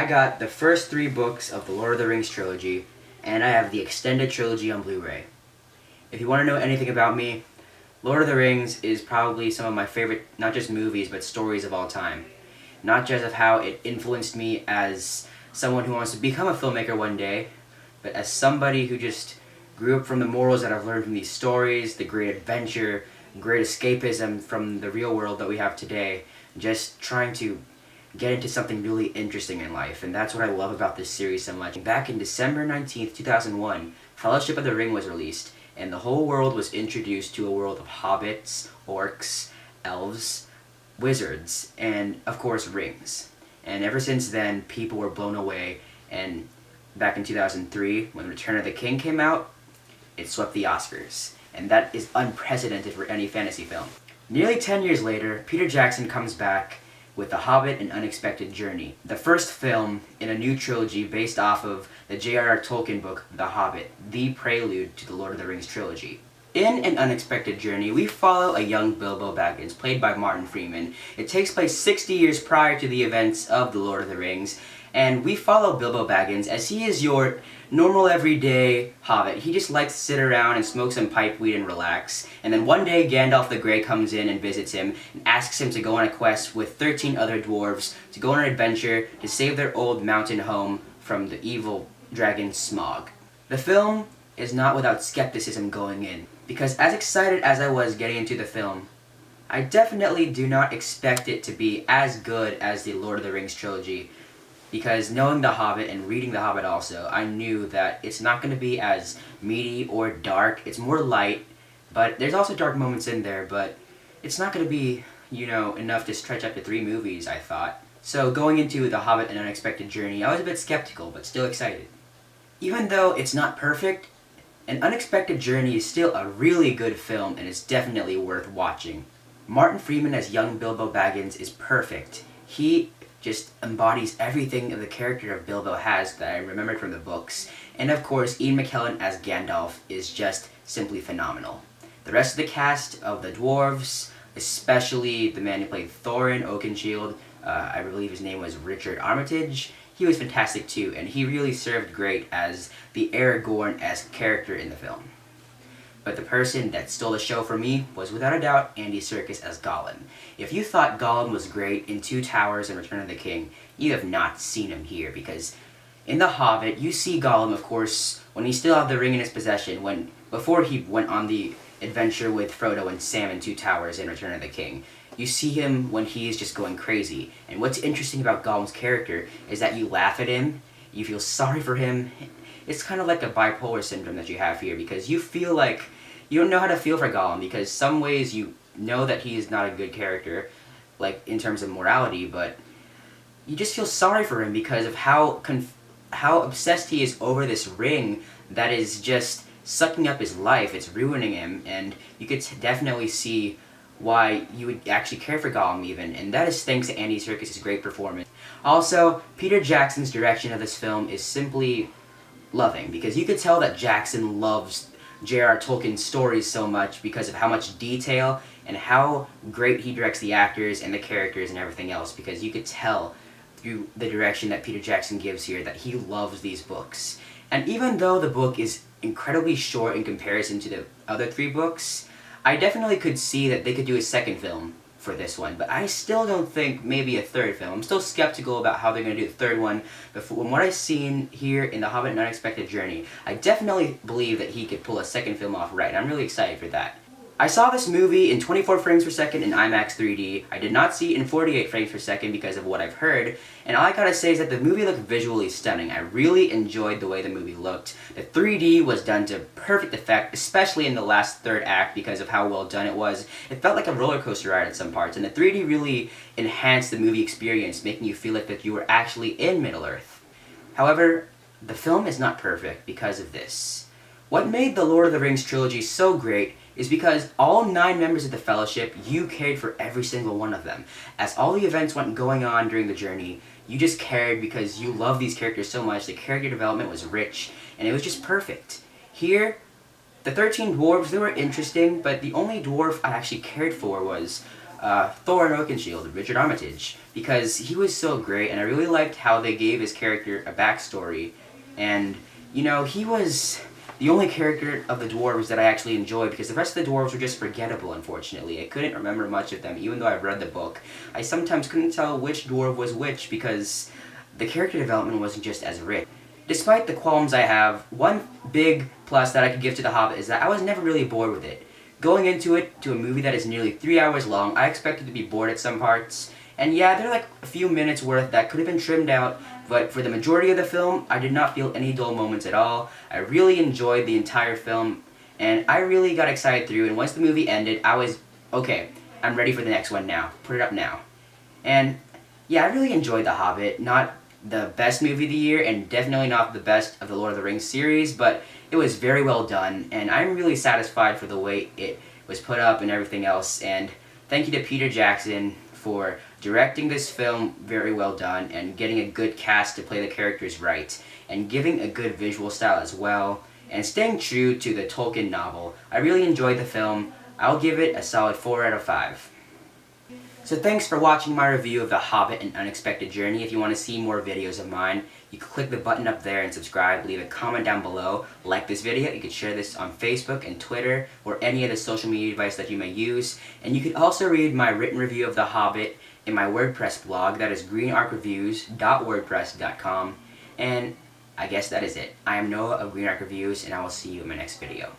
got the first 3 books of the Lord of the Rings trilogy, and I have the extended trilogy on Blu-ray. If you want to know anything about me, Lord of the Rings is probably some of my favorite, not just movies, but stories of all time. Not just of how it influenced me as someone who wants to become a filmmaker one day, but as somebody who just grew up from the morals that I've learned from these stories, the great adventure, great escapism from the real world that we have today, just trying to get into something really interesting in life, and that's what I love about this series so much. Back in December 19th, 2001, Fellowship of the Ring was released, and the whole world was introduced to a world of hobbits, orcs, elves, wizards, and of course rings. And ever since then, people were blown away, and back in 2003, when Return of the King came out, it swept the Oscars, and that is unprecedented for any fantasy film. Nearly 10 years later, Peter Jackson comes back with The Hobbit: An Unexpected Journey, the first film in a new trilogy based off of the J.R.R. Tolkien book, The Hobbit, the prelude to the Lord of the Rings trilogy. In An Unexpected Journey, we follow a young Bilbo Baggins, played by Martin Freeman. It takes place 60 years prior to the events of the Lord of the Rings, and we follow Bilbo Baggins as he is your normal everyday hobbit. He just likes to sit around and smoke some pipeweed and relax. And then one day Gandalf the Grey comes in and visits him and asks him to go on a quest with 13 other dwarves to go on an adventure to save their old mountain home from the evil dragon Smaug. The film is not without skepticism going in, because as excited as I was getting into the film, I definitely do not expect it to be as good as the Lord of the Rings trilogy. Because knowing The Hobbit and reading The Hobbit also, I knew that it's not going to be as meaty or dark. It's more light, but there's also dark moments in there, but it's not going to be, enough to stretch up to 3 movies, I thought. So going into The Hobbit: An Unexpected Journey, I was a bit skeptical, but still excited. Even though it's not perfect, An Unexpected Journey is still a really good film and is definitely worth watching. Martin Freeman as young Bilbo Baggins is perfect. He just embodies everything the character of Bilbo has that I remembered from the books. And of course, Ian McKellen as Gandalf is just simply phenomenal. The rest of the cast of the dwarves, especially the man who played Thorin Oakenshield, I believe his name was Richard Armitage, he was fantastic too, and he really served great as the Aragorn-esque character in the film. But the person that stole the show for me was without a doubt Andy Serkis as Gollum. If you thought Gollum was great in Two Towers and Return of the King, you have not seen him here, because in The Hobbit, you see Gollum, of course, when he still had the ring in his possession, before he went on the adventure with Frodo and Sam in Two Towers and Return of the King. You see him when he is just going crazy. And what's interesting about Gollum's character is that you laugh at him, you feel sorry for him. It's kind of like a bipolar syndrome that you have here, because you feel like you don't know how to feel for Gollum, because some ways you know that he is not a good character, like in terms of morality, but you just feel sorry for him because of how obsessed he is over this ring that is just sucking up his life. It's ruining him, and you could definitely see why you would actually care for Gollum even, and that is thanks to Andy Serkis' great performance. Also, Peter Jackson's direction of this film is simply loving, because you could tell that Jackson loves J.R.R. Tolkien's stories so much because of how much detail and how great he directs the actors and the characters and everything else, because you could tell through the direction that Peter Jackson gives here that he loves these books. And even though the book is incredibly short in comparison to the other 3 books, I definitely could see that they could do a second film for this one, but I still don't think maybe a third film. I'm still skeptical about how they're going to do the third one, but from what I've seen here in The Hobbit: An Unexpected Journey, I definitely believe that he could pull a second film off right. I'm really excited for that. I saw this movie in 24 frames per second in IMAX 3D. I did not see it in 48 frames per second because of what I've heard, and all I gotta say is that the movie looked visually stunning. I really enjoyed the way the movie looked. The 3D was done to perfect effect, especially in the last third act because of how well done it was. It felt like a roller coaster ride at some parts, and the 3D really enhanced the movie experience, making you feel like that you were actually in Middle-earth. However, the film is not perfect because of this. What made the Lord of the Rings trilogy so great is because all 9 members of the Fellowship, you cared for every single one of them. As all the events went going on during the journey, you just cared because you love these characters so much. The character development was rich, and it was just perfect. Here, the 13 dwarves, they were interesting, but the only dwarf I actually cared for was Thor and Oakenshield, Richard Armitage, because he was so great, and I really liked how they gave his character a backstory. And, you know, he was the only character of the dwarves that I actually enjoyed, because the rest of the dwarves were just forgettable, unfortunately. I couldn't remember much of them, even though I've read the book. I sometimes couldn't tell which dwarf was which, because the character development wasn't just as rich. Despite the qualms I have, one big plus that I could give to The Hobbit is that I was never really bored with it. Going into it, to a movie that is nearly 3 hours long, I expected to be bored at some parts. And yeah, there are like a few minutes worth that could have been trimmed out, but for the majority of the film, I did not feel any dull moments at all. I really enjoyed the entire film, and I really got excited through, and once the movie ended, I was, okay, I'm ready for the next one now. Put it up now. And yeah, I really enjoyed The Hobbit. Not the best movie of the year, and definitely not the best of the Lord of the Rings series, but it was very well done, and I'm really satisfied for the way it was put up and everything else. And thank you to Peter Jackson for directing this film very well done, and getting a good cast to play the characters right, and giving a good visual style as well, and staying true to the Tolkien novel. I really enjoyed the film. I'll give it a solid 4 out of 5. So thanks for watching my review of The Hobbit: An Unexpected Journey. If you want to see more videos of mine, you can click the button up there and subscribe. Leave a comment down below. Like this video. You can share this on Facebook and Twitter, or any other social media device that you may use. And you can also read my written review of The Hobbit in my WordPress blog. That is greenarcreviews.wordpress.com. And I guess that is it. I am Noah of Green Arc Reviews, and I will see you in my next video.